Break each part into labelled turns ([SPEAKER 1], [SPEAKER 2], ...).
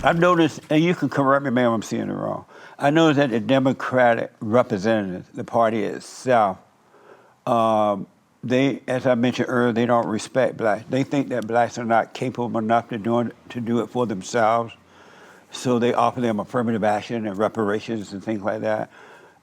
[SPEAKER 1] I've noticed, and you can correct me, ma'am, I'm seeing it wrong. I noticed that the Democratic representatives, the party itself, they, as I mentioned earlier, they don't respect blacks. They think that blacks are not capable enough to do it for themselves. So they offer them affirmative action and reparations and things like that.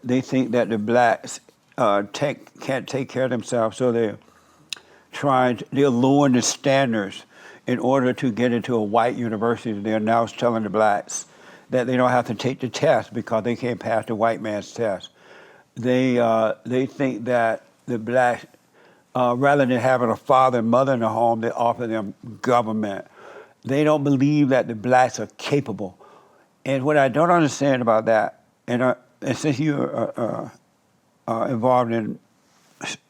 [SPEAKER 1] They think that the blacks can't take care of themselves, so they're lowering the standards in order to get into a white university. They're now telling the blacks that they don't have to take the test because they can't pass the white man's test. They think that the blacks, rather than having a father and mother in the home, they offer them government. They don't believe that the blacks are capable. And what I don't understand about that, and since you're involved in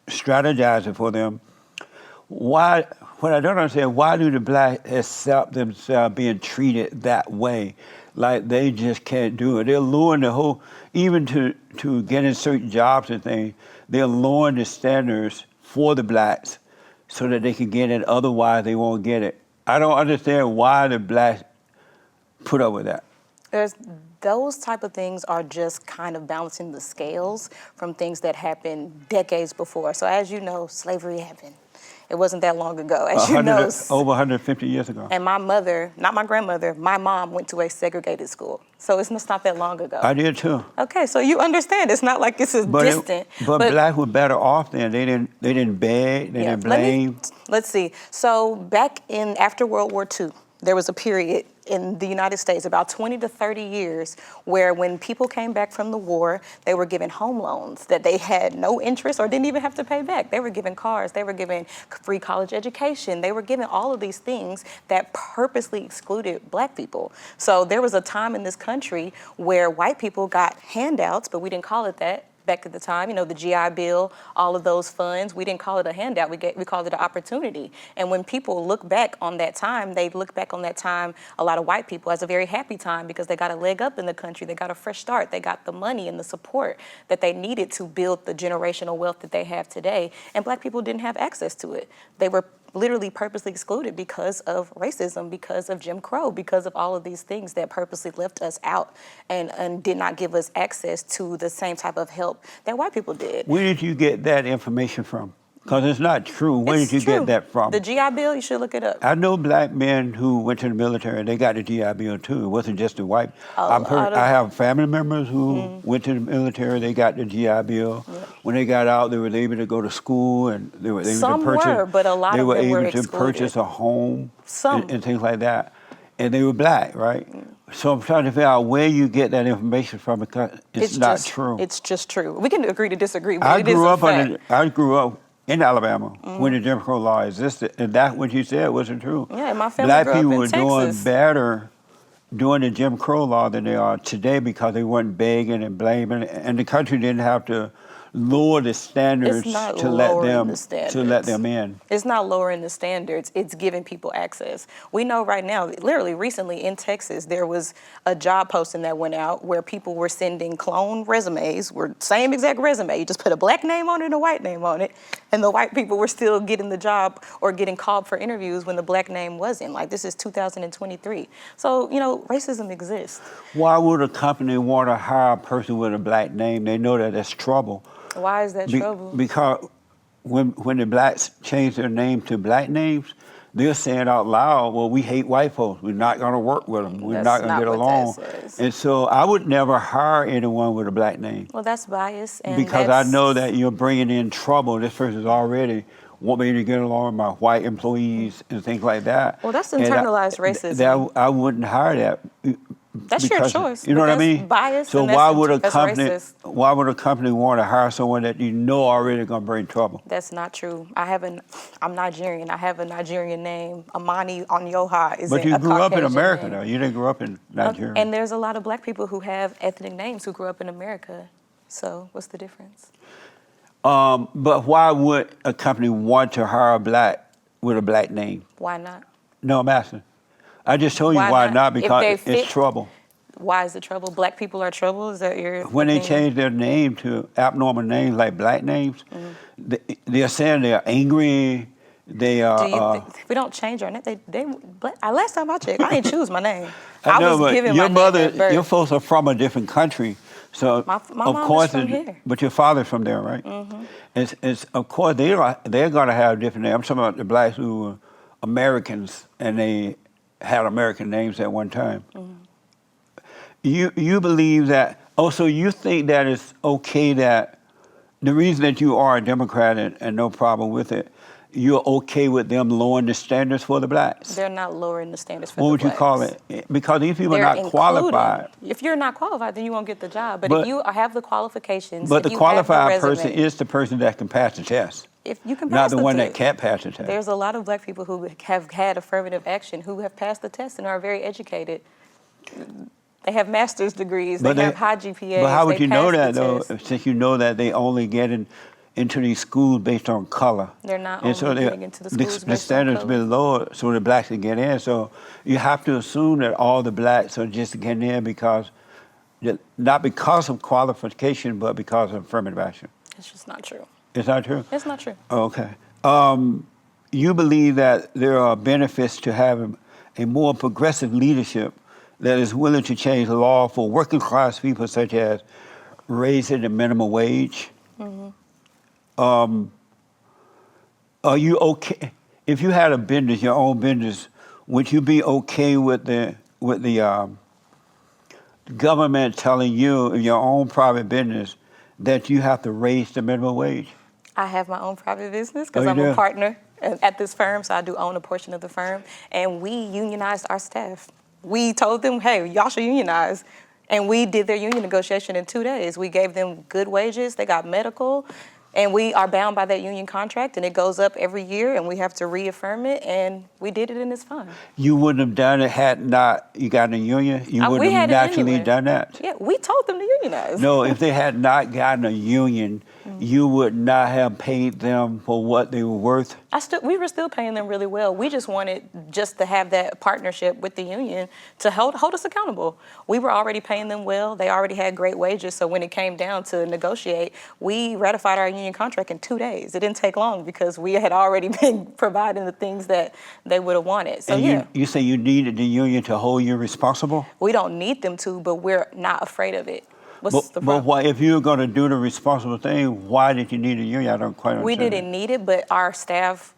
[SPEAKER 1] strategizing for them, what I don't understand, why do the blacks accept themselves being treated that way? Like they just can't do it. They're lowering the whole, even to get in certain jobs and things, they're lowering the standards for the blacks so that they can get it, otherwise they won't get it. I don't understand why the blacks put up with that.
[SPEAKER 2] Those type of things are just kind of balancing the scales from things that happened decades before. So as you know, slavery happened. It wasn't that long ago, as you know.
[SPEAKER 1] Over 150 years ago.
[SPEAKER 2] And my mother, not my grandmother, my mom went to a segregated school. So it's not that long ago.
[SPEAKER 1] I did too.
[SPEAKER 2] Okay, so you understand. It's not like this is distant.
[SPEAKER 1] But blacks were better off then. They didn't beg, they didn't blame.
[SPEAKER 2] Let's see. So back after World War II, there was a period in the United States, about 20 to 30 years, where when people came back from the war, they were given home loans that they had no interest or didn't even have to pay back. They were given cars, they were given free college education, they were given all of these things that purposely excluded black people. So there was a time in this country where white people got handouts, but we didn't call it that. Back at the time, you know, the GI Bill, all of those funds, we didn't call it a handout, we called it an opportunity. And when people look back on that time, they look back on that time, a lot of white people, as a very happy time because they got a leg up in the country, they got a fresh start, they got the money and the support that they needed to build the generational wealth that they have today. And black people didn't have access to it. They were literally purposely excluded because of racism, because of Jim Crow, because of all of these things that purposely left us out and did not give us access to the same type of help that white people did.
[SPEAKER 1] Where did you get that information from? Because it's not true. Where did you get that from?
[SPEAKER 2] The GI Bill, you should look it up.
[SPEAKER 1] I know black men who went to the military, they got the GI Bill too. It wasn't just the white. I have family members who went to the military, they got the GI Bill. Yep. When they got out, they were able to go to school and they were able to purchase.
[SPEAKER 2] But a lot of them were
[SPEAKER 1] able
[SPEAKER 2] excluded.
[SPEAKER 1] to purchase a home and things like that. And they were black, right? So I'm trying to figure out where you get that information from because it's not true.
[SPEAKER 2] It's just true. We can agree to disagree, but
[SPEAKER 1] I grew up in Alabama when the Jim Crow law existed, and that what you said wasn't true.
[SPEAKER 2] Yeah, my family
[SPEAKER 1] black
[SPEAKER 2] grew up
[SPEAKER 1] people
[SPEAKER 2] in
[SPEAKER 1] were
[SPEAKER 2] Texas.
[SPEAKER 1] doing better during the Jim Crow law than they are today because they weren't begging and blaming, and the country didn't have to lower the standards to let them in.
[SPEAKER 2] It's not lowering the standards, it's giving people access. We know right now, literally recently in Texas, there was a job posting that went out where people were sending clone resumes, same exact resume, you just put a black name on it and a white name on it, and the white people were still getting the job or getting called for interviews when the black name wasn't. Like, this is 2023. So, you know, racism exists.
[SPEAKER 1] Why would a company want to hire a person with a black name? They know that that's trouble.
[SPEAKER 2] Why is that trouble?
[SPEAKER 1] Because when the blacks change their name to black names, they're saying out loud, well, we hate white folks. We're not going to work with them. We're not going to get along. And so I would never hire anyone with a black name.
[SPEAKER 2] Well, that's bias. And
[SPEAKER 1] because I know that you're bringing in trouble. This person's already want me to get along with my white employees and things like that.
[SPEAKER 2] Well, that's internalized racism.
[SPEAKER 1] I wouldn't hire that.
[SPEAKER 2] That's your choice.
[SPEAKER 1] You know what I mean?
[SPEAKER 2] Bias.
[SPEAKER 1] So why would a company want to hire someone that you know already going to bring trouble?
[SPEAKER 2] That's not true. I'm Nigerian. I have a Nigerian name. Amani Wells-Onyioha is a Caucasian name.
[SPEAKER 1] But you grew up in America, though. You didn't grow up in Nigeria.
[SPEAKER 2] And there's a lot of black people who have ethnic names who grew up in America. So what's the difference?
[SPEAKER 1] But why would a company want to hire a black with a black name?
[SPEAKER 2] Why not?
[SPEAKER 1] No, I'm asking. I just told you why not, because it's trouble.
[SPEAKER 2] Why is it trouble? Black people are trouble? Is that your
[SPEAKER 1] When they change their name to abnormal names like black names, they're saying they're angry, They
[SPEAKER 2] Do you think if we don't change our name? Last time I checked, I didn't choose my name.
[SPEAKER 1] I know,
[SPEAKER 2] was
[SPEAKER 1] but
[SPEAKER 2] given
[SPEAKER 1] your
[SPEAKER 2] my
[SPEAKER 1] mother,
[SPEAKER 2] name at birth.
[SPEAKER 1] your folks are from a different country, so
[SPEAKER 2] My
[SPEAKER 1] of
[SPEAKER 2] mom
[SPEAKER 1] course,
[SPEAKER 2] is from here.
[SPEAKER 1] but your father's from there, right? It's of course they're gonna have different names. I'm talking about the blacks who were Americans and they had American names at one time. You believe that? Oh, so you think that it's okay that the reason that you are a Democrat and no problem with it, you're okay with them lowering the standards for the blacks?
[SPEAKER 2] They're not lowering the standards for
[SPEAKER 1] What
[SPEAKER 2] the
[SPEAKER 1] would you
[SPEAKER 2] blacks.
[SPEAKER 1] call it? Because these people are
[SPEAKER 2] They're
[SPEAKER 1] not qualified.
[SPEAKER 2] If you're not qualified, then you won't get the job. But if
[SPEAKER 1] But
[SPEAKER 2] you have the qualifications,
[SPEAKER 1] but
[SPEAKER 2] if
[SPEAKER 1] the
[SPEAKER 2] you have the
[SPEAKER 1] qualified person
[SPEAKER 2] resume,
[SPEAKER 1] is the person that can pass the test,
[SPEAKER 2] if you can
[SPEAKER 1] not
[SPEAKER 2] pass
[SPEAKER 1] the
[SPEAKER 2] the
[SPEAKER 1] one that
[SPEAKER 2] test.
[SPEAKER 1] can't pass the test.
[SPEAKER 2] There's a lot of black people who have had affirmative action who have passed the test and are very educated. They have master's degrees. They have high GPAs.
[SPEAKER 1] But how would
[SPEAKER 2] they
[SPEAKER 1] you know
[SPEAKER 2] pass
[SPEAKER 1] that
[SPEAKER 2] the
[SPEAKER 1] though?
[SPEAKER 2] test.
[SPEAKER 1] Since you know that they only get into these schools based on color.
[SPEAKER 2] They're not
[SPEAKER 1] And so
[SPEAKER 2] only getting into the schools
[SPEAKER 1] the
[SPEAKER 2] based on
[SPEAKER 1] standards
[SPEAKER 2] color.
[SPEAKER 1] been lowered so the blacks can get in. So you have to assume that all the blacks are just getting in because, not because of qualification, but because of affirmative action.
[SPEAKER 2] It's just not true.
[SPEAKER 1] Is that true?
[SPEAKER 2] It's not true.
[SPEAKER 1] Okay. You believe that there are benefits to having a more progressive leadership that is willing to change the law for working class people, such as raising the minimum wage. Are you okay if you had a business, your own business? Would you be okay with the government telling you in your own private business that you have to raise the minimum wage?
[SPEAKER 2] I have my own private business because
[SPEAKER 1] Oh, you
[SPEAKER 2] I'm
[SPEAKER 1] do?
[SPEAKER 2] a partner at this firm, so I do own a portion of the firm. And we unionized our staff. We told them, hey, y'all should unionize. And we did their union negotiation in 2 days. We gave them good wages, they got medical, and we are bound by that union contract, and it goes up every year, and we have to reaffirm it, and we did it, and it's fine.
[SPEAKER 1] You wouldn't have done it had not you gotten a union? You
[SPEAKER 2] We
[SPEAKER 1] wouldn't have
[SPEAKER 2] had it
[SPEAKER 1] naturally
[SPEAKER 2] anyway.
[SPEAKER 1] done that?
[SPEAKER 2] Yeah, we told them to unionize.
[SPEAKER 1] No, if they had not gotten a union, you would not have paid them for what they were worth?
[SPEAKER 2] We were still paying them really well. We just wanted just to have that partnership with the union to hold us accountable. We were already paying them well. They already had great wages. So when it came down to negotiate, we ratified our union contract in 2 days. It didn't take long because we had already been providing the things that they would have wanted. So
[SPEAKER 1] And you say you needed the union to hold you responsible?
[SPEAKER 2] we don't need them to, but we're not afraid of it. What's the
[SPEAKER 1] But
[SPEAKER 2] problem?
[SPEAKER 1] why, if you were going to do the responsible thing, why did you need a union? I don't quite understand.
[SPEAKER 2] We didn't need it, but our staff,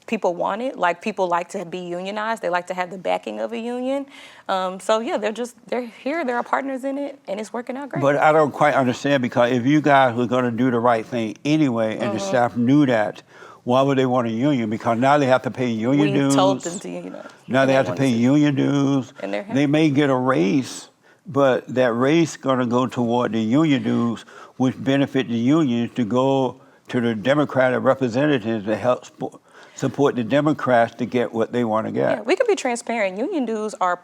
[SPEAKER 2] people want it. Like, people like to be unionized. They like to have the backing of a union. So yeah, they're here. They're our partners in it, and it's working out great.
[SPEAKER 1] But I don't quite understand, because if you guys were going to do the right thing anyway, and the staff knew that, why would they want a union? Because now they have to pay union
[SPEAKER 2] we
[SPEAKER 1] dues.
[SPEAKER 2] told them to unionize.
[SPEAKER 1] Now
[SPEAKER 2] and
[SPEAKER 1] they have to
[SPEAKER 2] wanted
[SPEAKER 1] pay union dues.
[SPEAKER 2] And they're happy.
[SPEAKER 1] They may get a raise, but that raise going to go toward the union dues, which benefit the unions to go to the Democratic representatives to help support the Democrats to get what they want to get.
[SPEAKER 2] Yeah, we can be transparent. Union dues are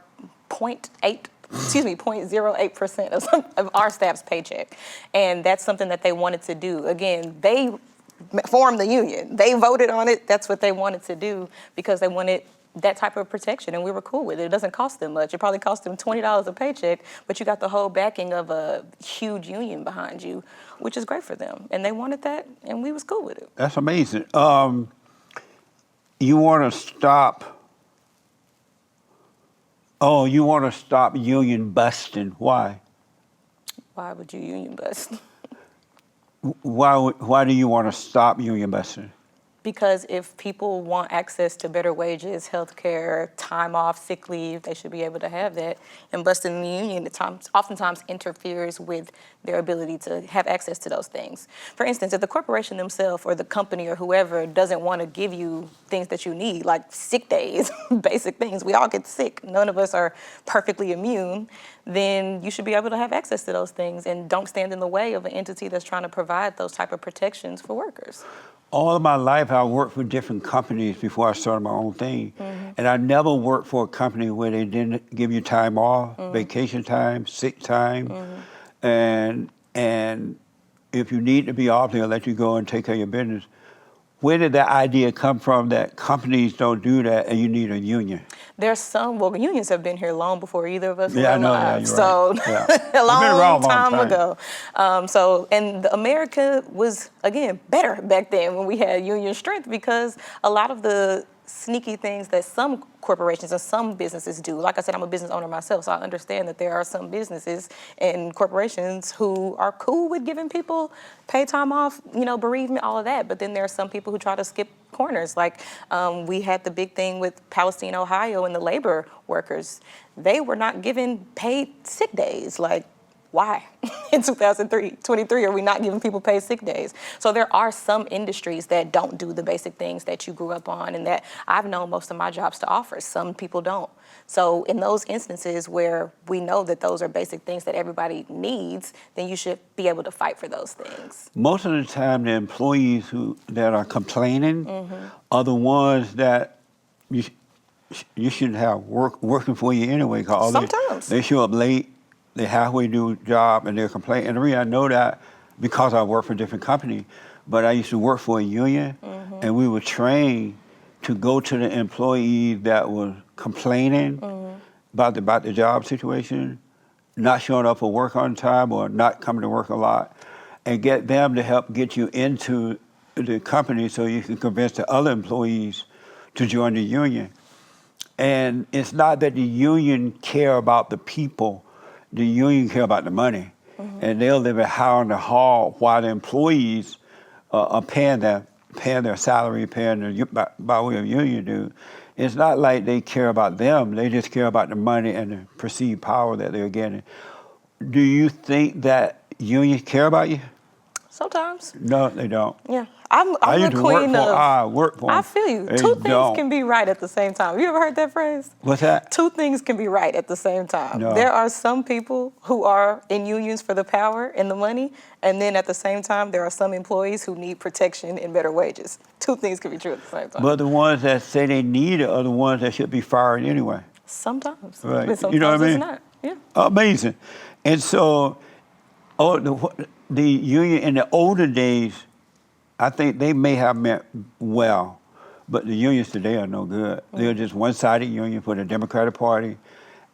[SPEAKER 2] 0.08% of our staff's paycheck. And that's something that they wanted to do. Again, they formed the union. They voted on it. That's what they wanted to do because they wanted that type of protection, and we were cool with it. It doesn't cost them much. It probably cost them $20 a paycheck, but you got the whole backing of a huge union behind you, which is great for them. And they wanted that, and we was cool with it.
[SPEAKER 1] That's amazing. You want to stop union busting. Why?
[SPEAKER 2] Why would you union bust?
[SPEAKER 1] Why do you want to stop union busting?
[SPEAKER 2] Because if people want access to better wages, health care, time off, sick leave, they should be able to have that. And busting the union oftentimes interferes with their ability to have access to those things. For instance, if the corporation themselves or the company or whoever doesn't want to give you things that you need, like sick days, basic things, we all get sick. None of us are perfectly immune. Then you should be able to have access to those things and don't stand in the way of an entity that's trying to provide those type of protections for workers.
[SPEAKER 1] All of my life, I worked for different companies before I started my own thing. And I never worked for a company where they didn't give you time off, vacation time, sick time. And if you need to be off, they'll let you go and take care of your business. Where did that idea come from that companies don't do that and you need a union?
[SPEAKER 2] There's unions have been here long before either of us were
[SPEAKER 1] Yeah, I know. Yeah,
[SPEAKER 2] alive.
[SPEAKER 1] you're
[SPEAKER 2] So
[SPEAKER 1] right. Yeah,
[SPEAKER 2] a
[SPEAKER 1] they've been
[SPEAKER 2] long
[SPEAKER 1] around a long
[SPEAKER 2] time
[SPEAKER 1] time.
[SPEAKER 2] ago. And America was, again, better back then when we had union strength, because a lot of the sneaky things that some corporations and some businesses do. Like I said, I'm a business owner myself, so I understand that there are some businesses and corporations who are cool with giving people paid time off, bereavement, all of that. But then there are some people who try to skip corners. Like we had the big thing with Palestine, Ohio, and the labor workers. They were not given paid sick days. Like, why? In 2023, are we not giving people paid sick days? So there are some industries that don't do the basic things that you grew up on and that I've known most of my jobs to offer. Some people don't. So in those instances where we know that those are basic things that everybody needs, then you should be able to fight for those things.
[SPEAKER 1] Most of the time, the employees that are complaining are the ones that you should have working for you anyway. Cause
[SPEAKER 2] Sometimes.
[SPEAKER 1] they show up late, they halfway do a job, and they're complaining. And the reason I know that because I work for a different company, but I used to work for a union, and we were trained to go to the employee that was complaining about the job situation, not showing up for work on time or not coming to work a lot, and get them to help get you into the company so you can convince the other employees to join the union. And it's not that the union care about the people, the union care about the money. And they'll live it high on the hog while the employees are paying their salary, by way of union dues. It's not like they care about them, they just care about the money and the perceived power that they're getting. Do you think that unions care about you?
[SPEAKER 2] Sometimes.
[SPEAKER 1] No, they don't.
[SPEAKER 2] Yeah. I'm
[SPEAKER 1] I
[SPEAKER 2] the
[SPEAKER 1] used to
[SPEAKER 2] queen
[SPEAKER 1] work for them.
[SPEAKER 2] I feel you.
[SPEAKER 1] They
[SPEAKER 2] Two things
[SPEAKER 1] don't.
[SPEAKER 2] can be right at the same time. You ever heard that phrase?
[SPEAKER 1] What's that?
[SPEAKER 2] Two things can be right at the same time.
[SPEAKER 1] No.
[SPEAKER 2] There are some people who are in unions for the power and the money, and then at the same time, there are some employees who need protection and better wages. Two things can be true at the same time.
[SPEAKER 1] But the ones that say they need it are the ones that should be fired anyway.
[SPEAKER 2] Sometimes.
[SPEAKER 1] Right.
[SPEAKER 2] But sometimes
[SPEAKER 1] You know what I mean?
[SPEAKER 2] it's not. Yeah.
[SPEAKER 1] Amazing. And so, the union in the older days, I think they may have meant well, but the unions today are no good. They're just one-sided union for the Democratic Party,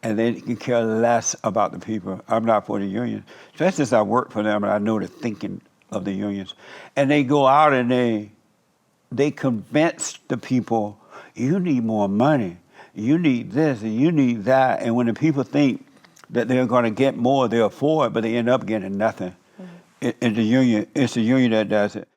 [SPEAKER 1] and they can care less about the people. I'm not for the unions, especially since I work for them and I know the thinking of the unions. And they go out and they convince the people, you need more money, you need this, and you need that. And when the people think that they're going to get more, they'll afford, but they end up getting nothing. It's the union that does it.